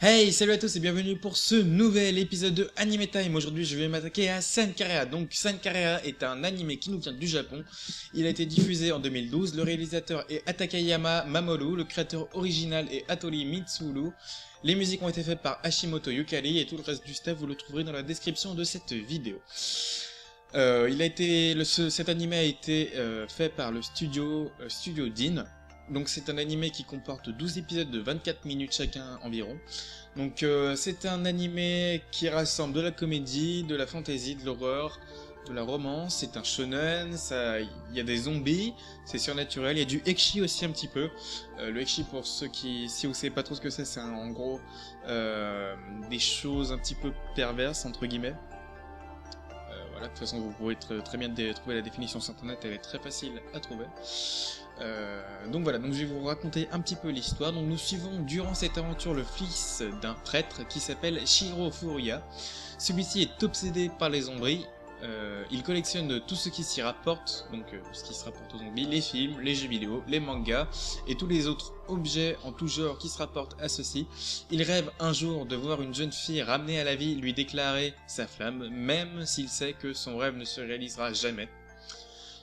Hey, salut à tous et bienvenue pour ce nouvel épisode de Anime Time. Aujourd'hui, je vais m'attaquer à Sankarea. Donc, Sankarea est un anime qui nous vient du Japon. Il a été diffusé en 2012. Le réalisateur est Atakayama Mamoru. Le créateur original est Hattori Mitsuru. Les musiques ont été faites par Hashimoto Yukari et tout le reste du staff, vous le trouverez dans la description de cette vidéo. Cet anime a été fait par le studio Dean. Donc c'est un animé qui comporte 12 épisodes de 24 minutes chacun environ. Donc c'est un animé qui rassemble de la comédie, de la fantasy, de l'horreur, de la romance. C'est un shonen, il y a des zombies, c'est surnaturel, il y a du ecchi aussi un petit peu. Le ecchi, pour ceux si vous savez pas trop ce que c'est en gros des choses un petit peu perverses entre guillemets. Voilà, de toute façon vous pouvez très bien trouver la définition sur internet, elle est très facile à trouver. Donc voilà, je vais vous raconter un petit peu l'histoire. Donc nous suivons durant cette aventure le fils d'un prêtre qui s'appelle Shiro Furuya. Celui-ci est obsédé par les zombies. Il collectionne tout ce qui s'y rapporte, donc ce qui se rapporte aux zombies, les films, les jeux vidéo, les mangas et tous les autres objets en tout genre qui se rapportent à ceci. Il rêve un jour de voir une jeune fille ramenée à la vie lui déclarer sa flamme, même s'il sait que son rêve ne se réalisera jamais.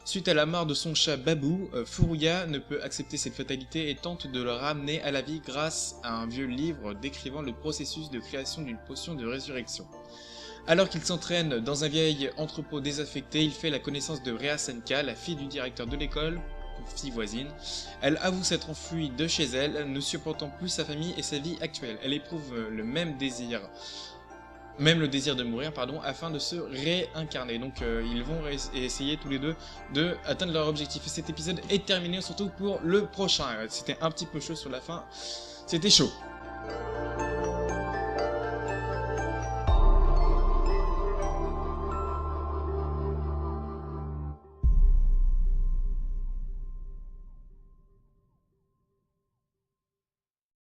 Suite à la mort de son chat Babou, Furuya ne peut accepter cette fatalité et tente de le ramener à la vie grâce à un vieux livre décrivant le processus de création d'une potion de résurrection. Alors qu'il s'entraîne dans un vieil entrepôt désaffecté, il fait la connaissance de Rea Senka, la fille du directeur de l'école, fille voisine. Elle avoue s'être enfuie de chez elle, ne supportant plus sa famille et sa vie actuelle. Elle éprouve le même désir de mourir, afin de se réincarner. Donc ils vont essayer tous les deux de atteindre leur objectif. Et cet épisode est terminé, surtout pour le prochain. C'était un petit peu chaud sur la fin, c'était chaud.